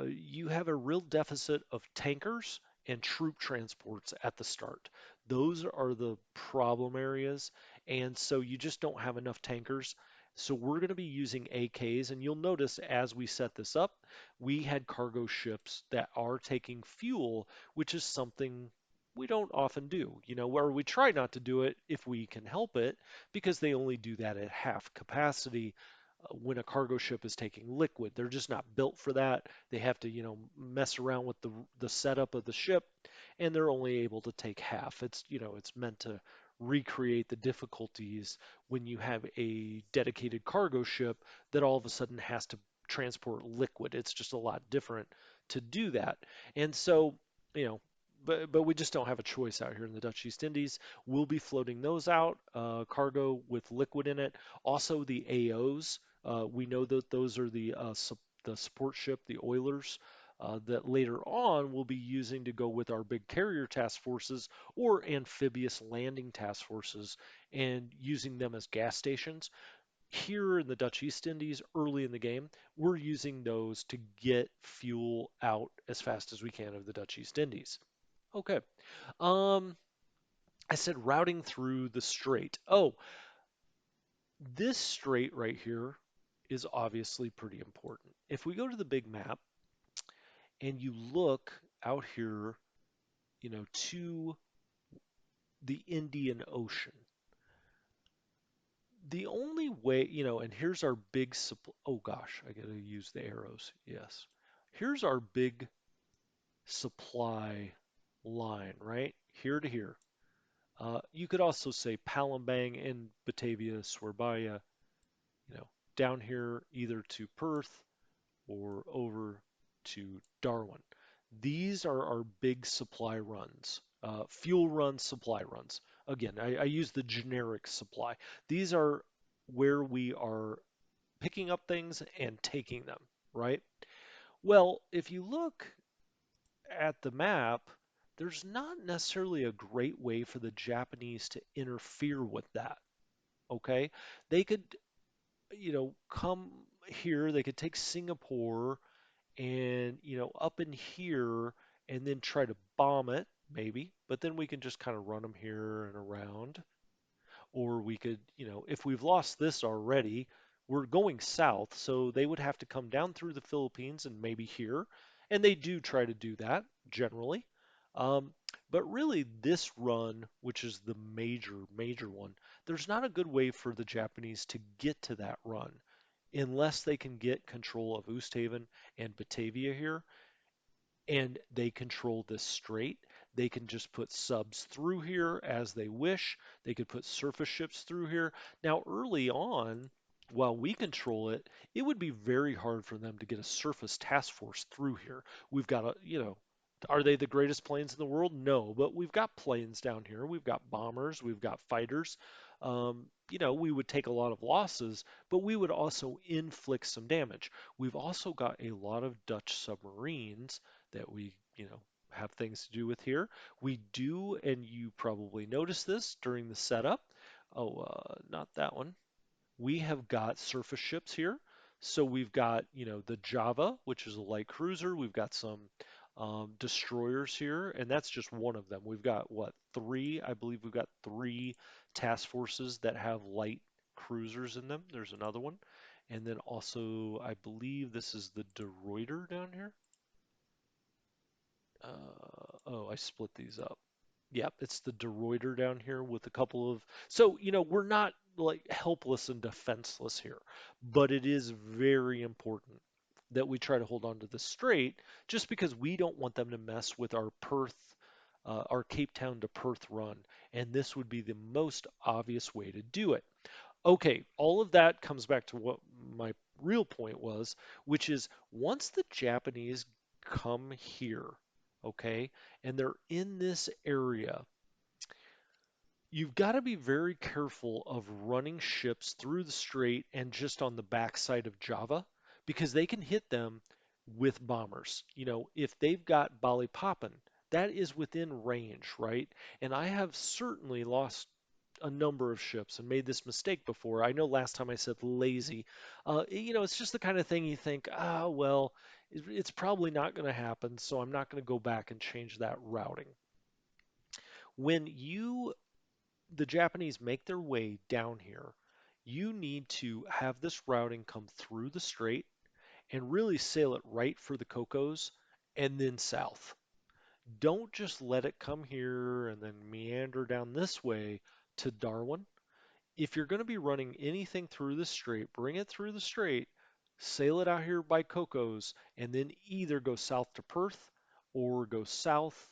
you have a real deficit of tankers and troop transports at the start. Those are the problem areas, and so you just don't have enough tankers. So we're going to be using AKs, and you'll notice as we set this up, we had cargo ships that are taking fuel, which is something. we don't often do, where we try not to do it if we can help it, because they only do that at half capacity when a cargo ship is taking liquid. They're just not built for that. They have to, mess around with the setup of the ship, and they're only able to take half. It's meant to recreate the difficulties when you have a dedicated cargo ship that all of a sudden has to transport liquid. It's just a lot different to do that. And so, you know, but we just don't have a choice out here in the Dutch East Indies. We'll be floating those out, cargo with liquid in it. Also, the AOs. We know that those are the support ship, the Oilers, that later on we'll be using to go with our big carrier task forces or amphibious landing task forces and using them as gas stations. Here in the Dutch East Indies, early in the game, we're using those to get fuel out as fast as we can of the Dutch East Indies. Okay. Um, I said routing through the strait. Oh, this strait right here is obviously pretty important. If we go to the big map and you look out here, to the Indian Ocean, the only way, and here's our big supply. Oh gosh, I gotta use the arrows. Yes. Here's our big supply line, right? Here to here. You could also say Palembang and Batavia, Swerbaya, down here either to Perth or over to Darwin. These are our big supply runs, fuel runs, supply runs. Again, I use the generic supply. These are where we are picking up things and taking them, right? Well, if you look at the map, there's not necessarily a great way for the Japanese to interfere with that, okay? They could, come here, they could take Singapore and, up in here and then try to bomb it, maybe, but then we can just kind of run them here and around. Or we could, if we've lost this already, we're going south, so they would have to come down through the Philippines and maybe here. And they do try to do that generally. Um, but really, this run, which is the major one, there's not a good way for the Japanese to get to that run unless they can get control of Oosthaven and Batavia here and they control this strait. They can just put subs through here as they wish. They could put surface ships through here. Now, early on, while we control it, it would be very hard for them to get a surface task force through here. We've got are they the greatest planes in the world? No, but we've got planes down here. We've got bombers. We've got fighters. We would take a lot of losses, but we would also inflict some damage. We've also got a lot of Dutch submarines that we, have things to do with here. We do, and you probably noticed this during the setup. Oh, not that one. We have got surface ships here. So we've got, the Java, which is a light cruiser. We've got some destroyers here, and that's just one of them. We've got what, three? I believe we've got three task forces that have light cruisers in them. There's another one. And then also, I believe this is the De Ruyter down here. Oh, I split these up. Yep, it's the De Ruyter down here with a couple of. So, we're not like helpless and defenseless here, but it is very important that we try to hold on to the strait just because we don't want them to mess with our our Cape Town to Perth run, and this would be the most obvious way to do it. Okay, all of that comes back to what my real point was, which is once the Japanese come here, okay, and they're in this area, you've got to be very careful of running ships through the strait and just on the backside of Java because they can hit them with bombers. If they've got Balikpapan, that is within range, right? And I have certainly lost a number of ships and made this mistake before. I know last time I said lazy. It's just the kind of thing you think, well, it's probably not going to happen, so I'm not going to go back and change that routing. When the Japanese make their way down here, you need to have this routing come through the strait and really sail it right for the Cocos and then south. Don't just let it come here and then meander down this way to Darwin. If you're going to be running anything through the strait, bring it through the strait, sail it out here by Cocos, and then either go south to Perth or go south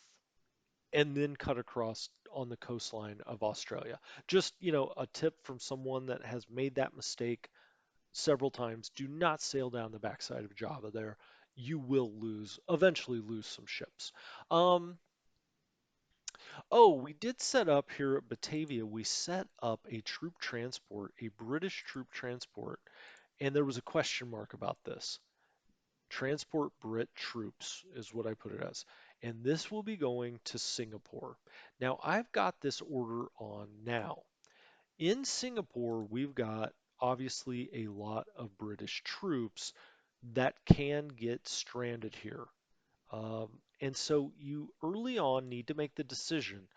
and then cut across on the coastline of Australia. Just, a tip from someone that has made that mistake several times. Do not sail down the backside of Java there. You will eventually lose some ships. Um, oh, we did set up here at Batavia, we set up a troop transport, a British troop transport, and there was a question mark about this. Transport Brit troops is what I put it as. And this will be going to Singapore. Now, I've got this order on now. In Singapore, we've got obviously a lot of British troops that can get stranded here. And so you early on need to make the decision,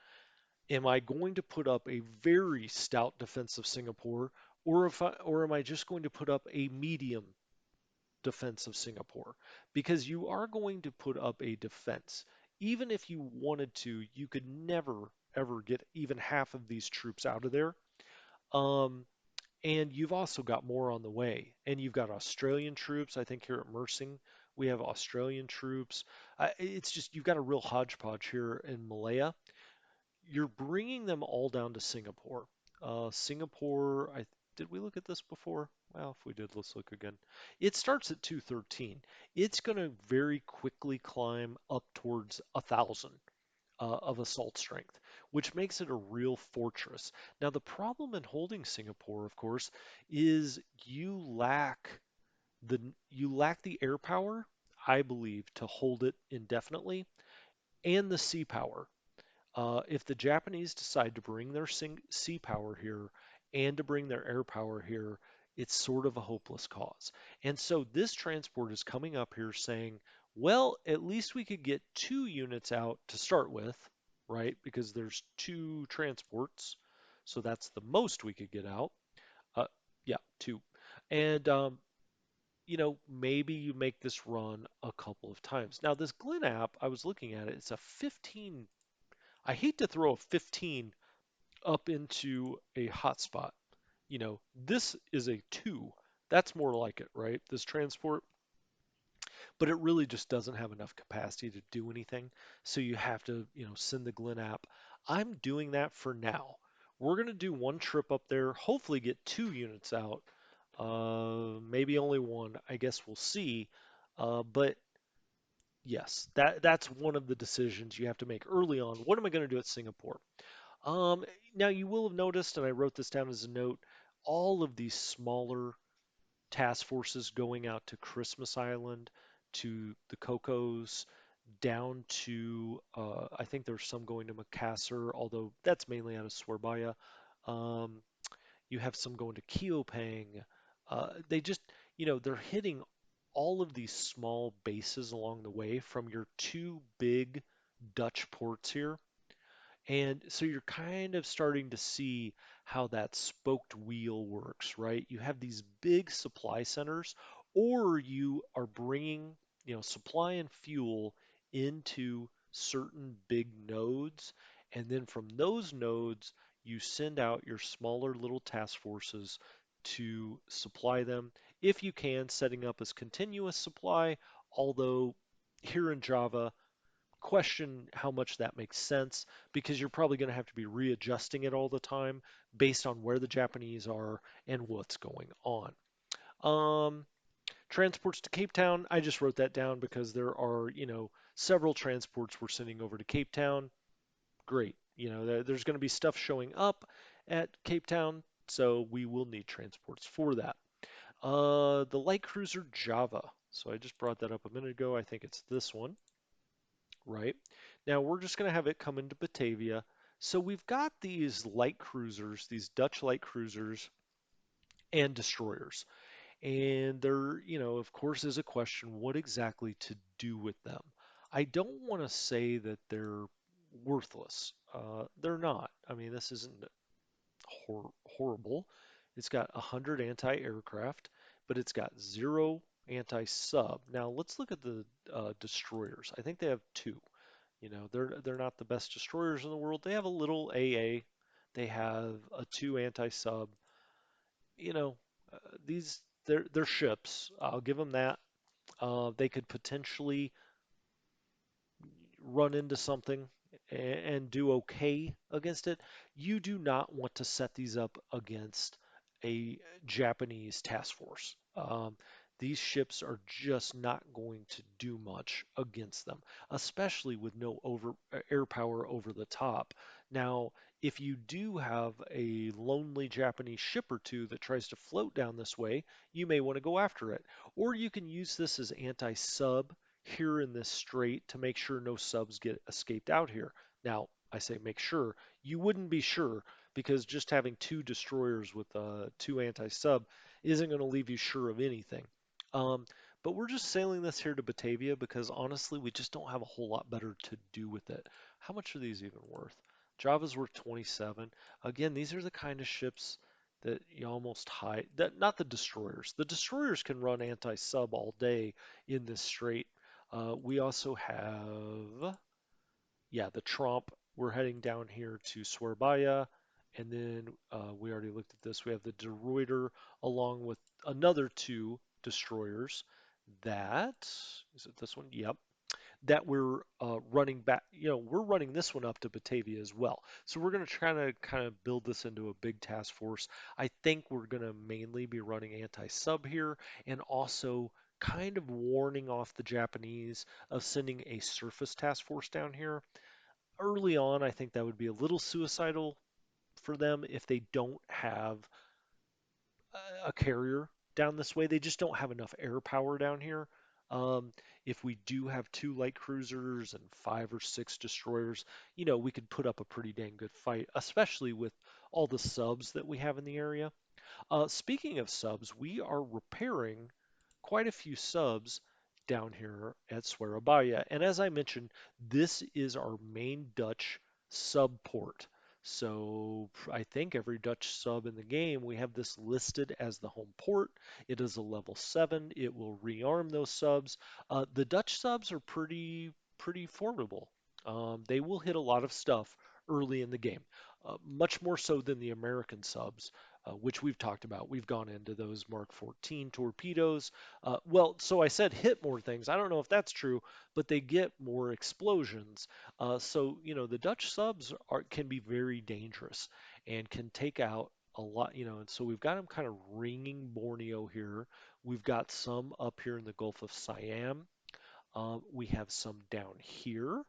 am I going to put up a very stout defense of Singapore, or am I just going to put up a medium defense of Singapore? Because you are going to put up a defense. Even if you wanted to, you could never ever get even half of these troops out of there. Um, and you've also got more on the way. And you've got Australian troops. I think here at Mersing, we have Australian troops. It's just you've got a real hodgepodge here in Malaya. You're bringing them all down to Singapore. Singapore, did we look at this before? Well, if we did, let's look again. It starts at 213. It's going to very quickly climb up towards 1,000 of assault strength, which makes it a real fortress. Now, the problem in holding Singapore, of course, is you lack the air power, I believe, to hold it indefinitely, and the sea power. If the Japanese decide to bring their sea power here and to bring their air power here, it's sort of a hopeless cause. And so this transport is coming up here saying, well, at least we could get 2 units out to start with, right? Because there's 2 transports. So that's the most we could get out. Uh, yeah, 2. And, maybe you make this run a couple of times. Now, this Glen app, I was looking at it, it's a 15. I hate to throw a 15 up into a hotspot. This is a 2. That's more like it, right? This transport, but it really just doesn't have enough capacity to do anything. So you have to, send the Glen app. I'm doing that for now. We're going to do one trip up there, hopefully get 2 units out. Maybe only one. I guess we'll see. But yes, that's one of the decisions you have to make early on. What am I going to do at Singapore? Um, Now you will have noticed, and I wrote this down as a note, all of these smaller task forces going out to Christmas Island, to the Cocos, down to I think there's some going to Makassar, although that's mainly out of Surabaya. Um, you have some going to Kiopang. They just, they're hitting all of these small bases along the way from your 2 big Dutch ports here. And so you're kind of starting to see how that spoked wheel works, right? You have these big supply centers, or you are bringing, supply and fuel into certain big nodes. And then from those nodes, you send out your smaller little task forces to supply them. If you can, setting up as continuous supply, although here in Java, question how much that makes sense because you're probably going to have to be readjusting it all the time based on where the Japanese are and what's going on. Um, Transports to Cape Town, I just wrote that down because there are, several transports we're sending over to Cape Town. Great. There's going to be stuff showing up at Cape Town, so we will need transports for that. The light cruiser Java. So I just brought that up a minute ago. I think it's this one. Right? Now we're just going to have it come into Batavia. So we've got these light cruisers, these Dutch light cruisers and destroyers. And there, of course, is a question what exactly to do with them. I don't want to say that they're worthless. They're not. I mean, this isn't horrible. It's got 100 anti-aircraft, but it's got 0 anti-sub. Now let's look at the destroyers. I think they have 2. They're not the best destroyers in the world. They have a little AA. They have a two anti-sub. You know, these they're ships. I'll give them that. They could potentially run into something and do okay against it. You do not want to set these up against a Japanese task force. These ships are just not going to do much against them, especially with no air power over the top. Now, if you do have a lonely Japanese ship or two that tries to float down this way, you may want to go after it. Or you can use this as anti-sub here in this strait to make sure no subs get escaped out here. Now, I say make sure. You wouldn't be sure because just having two destroyers with two anti-sub isn't going to leave you sure of anything. Um, but we're just sailing this here to Batavia because honestly, we just don't have a whole lot better to do with it. How much are these even worth? Java's worth 27. Again, these are the kind of ships that you almost hide. That not the destroyers. The destroyers can run anti-sub all day in this strait. We also have, yeah, the Tromp. We're heading down here to Swerbaya, and then we already looked at this. We have the De Ruyter along with another two destroyers. That is it. This one? Yep, that we're running back. We're running this one up to Batavia as well. So we're going to try to kind of build this into a big task force. I think we're going to mainly be running anti-sub here and also kind of warning off the Japanese of sending a surface task force down here. Early on, I think that would be a little suicidal for them if they don't have a carrier down this way. They just don't have enough air power down here. Um, if we do have two light cruisers and five or six destroyers, we could put up a pretty dang good fight, especially with all the subs that we have in the area. Speaking of subs, we are repairing quite a few subs down here at Swerebaya. And as I mentioned, this is our main Dutch sub port. So I think every Dutch sub in the game, we have this listed as the home port. It is a level 7. It will rearm those subs. The Dutch subs are pretty formidable. They will hit a lot of stuff early in the game, much more so than the American subs which we've talked about. We've gone into those Mark 14 torpedoes. Well, so I said hit more things. I don't know if that's true, but they get more explosions. So, the Dutch subs can be very dangerous and can take out a lot, and so we've got them kind of ringing Borneo here. We've got some up here in the Gulf of Siam. We have some down here.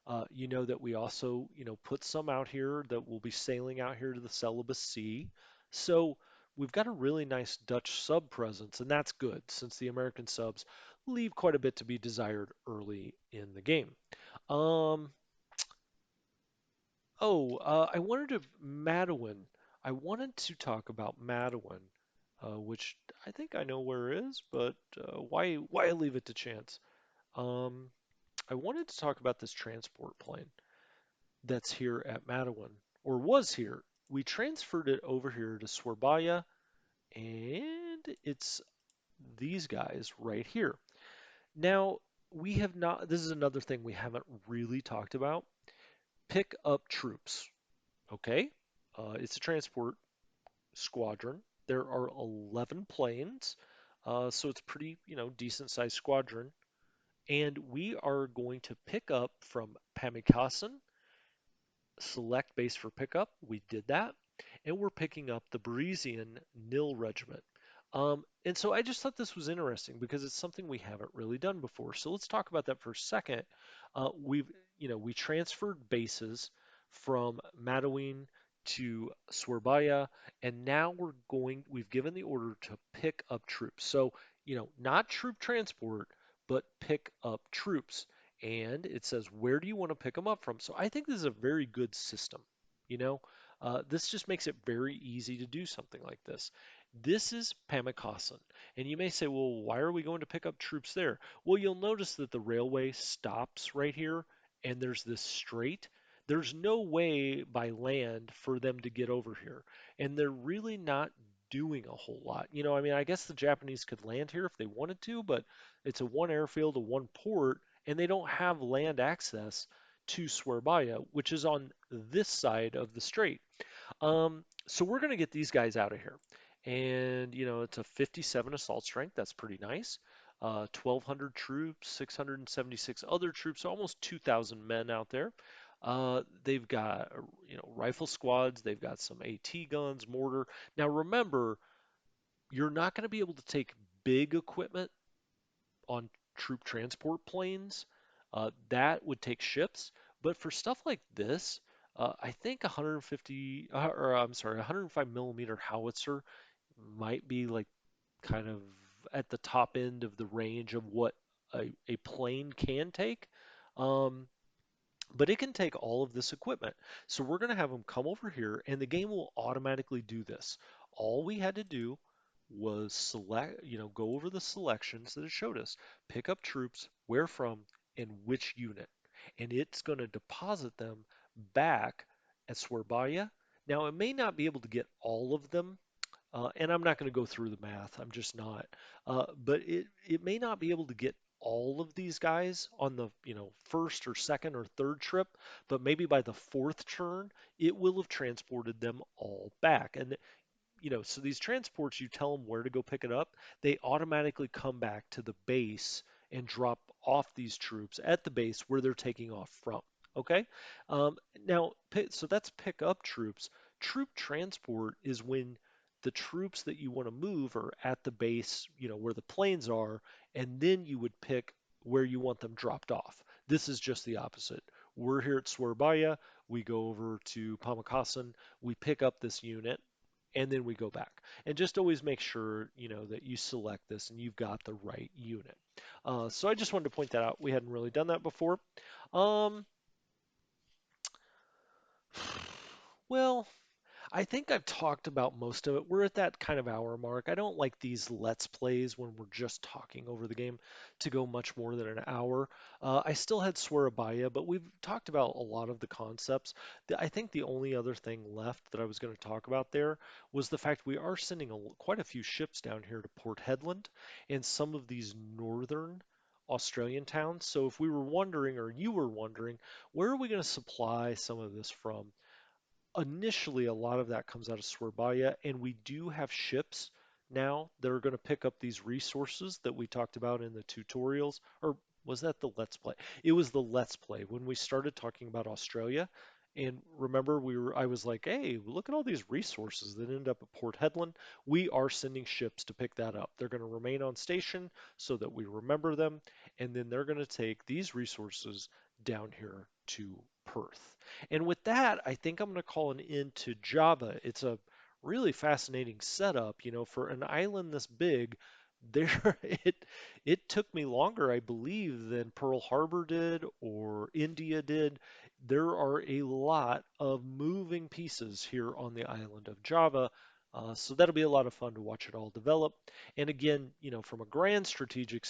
That we also, put some out here that will be sailing out here to the Celebes Sea. So we've got a really nice Dutch sub presence, and that's good since the American subs leave quite a bit to be desired early in the game. Um, I wanted to Matawan. I wanted to talk about Matawan, which I think I know where it is, but why leave it to chance? Um, I wanted to talk about this transport plane that's here at Matawan, or was here. We transferred it over here to Swerbaya, and it's these guys right here. Now, we have not, this is another thing we haven't really talked about. Pick up troops, okay? It's a transport squadron. There are 11 planes, so it's pretty, decent sized squadron. And we are going to pick up from Pamikasen select base for pickup. We did that. And we're picking up the Parisian Nil Regiment. And so I just thought this was interesting because it's something we haven't really done before. So let's talk about that for a second. We transferred bases from Matawin to Swerbaya, and now we've given the order to pick up troops. So, not troop transport, but pick up troops and it says where do you want to pick them up from. So I think this is a very good system. You know, this just makes it very easy to do something like this. This is Pamakasan, and you may say, well, why are we going to pick up troops there? Well, you'll notice that the railway stops right here, and there's this strait. There's no way by land for them to get over here, and they're really not doing a whole lot. I mean, I guess the Japanese could land here if they wanted to, but it's a one airfield, a one port, and they don't have land access to Swerbaya, which is on this side of the strait. So we're going to get these guys out of here. And, it's a 57 assault strength. That's pretty nice. 1,200 troops, 676 other troops, so almost 2,000 men out there. They've got, rifle squads. They've got some AT guns, mortar. Now remember, you're not going to be able to take big equipment on troop transport planes. That would take ships. But for stuff like this, I think 150, or I'm sorry, 105 millimeter howitzer might be like kind of at the top end of the range of what a plane can take. Um, but it can take all of this equipment. So we're going to have them come over here, and the game will automatically do this. All we had to do was select, go over the selections that it showed us, pick up troops, where from, and which unit. And it's going to deposit them back at Swerbaya. Now, it may not be able to get all of them and I'm not going to go through the math. I'm just not. But it may not be able to get all of these guys on the first or second or third trip, but maybe by the fourth turn, it will have transported them all back. And so these transports, you tell them where to go pick it up, they automatically come back to the base and drop off these troops at the base where they're taking off from. Okay? Now, so that's pick up troops. Troop transport is when the troops that you want to move are at the base, where the planes are, and then you would pick where you want them dropped off. This is just the opposite. We're here at Swerbaya. We go over to Pamakasan. We pick up this unit and then we go back. And just always make sure, that you select this and you've got the right unit. So I just wanted to point that out. We hadn't really done that before. Um, well, I think I've talked about most of it. We're at that kind of hour mark. I don't like these Let's Plays when we're just talking over the game to go much more than an hour. I still had Swearabaya, but we've talked about a lot of the concepts. I think the only other thing left that I was going to talk about there was the fact we are sending quite a few ships down here to Port Hedland and some of these northern Australian towns. So if we were wondering, or you were wondering, where are we going to supply some of this from? Initially, a lot of that comes out of Swerbaya, and we do have ships now that are going to pick up these resources that we talked about in the tutorials. Or was that the Let's Play? It was the Let's Play when we started talking about Australia. And remember, I was like, hey, look at all these resources that end up at Port Hedland. We are sending ships to pick that up. They're going to remain on station so that we remember them, and then they're going to take these resources down here to Perth. And with that, I think I'm going to call an end to Java. It's a really fascinating setup, for an island this big. There, it took me longer, I believe, than Pearl Harbor did or India did. There are a lot of moving pieces here on the island of Java. So that'll be a lot of fun to watch it all develop. And again, from a grand strategic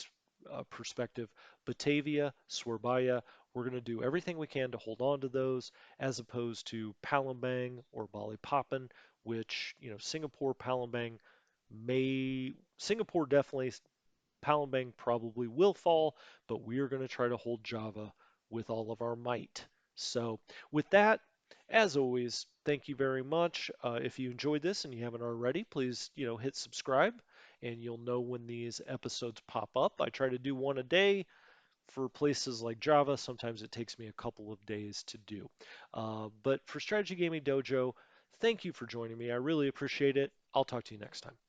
perspective, Batavia, Swerbaya, we're going to do everything we can to hold on to those as opposed to Palembang or Balikpapan, which, Singapore, Palembang Singapore definitely, Palembang probably will fall, but we are going to try to hold Java with all of our might. So, with that, as always, thank you very much. If you enjoyed this and you haven't already, please, hit subscribe and you'll know when these episodes pop up. I try to do one a day. For places like Java, sometimes it takes me a couple of days to do. But for Strategy Gaming Dojo, thank you for joining me. I really appreciate it. I'll talk to you next time.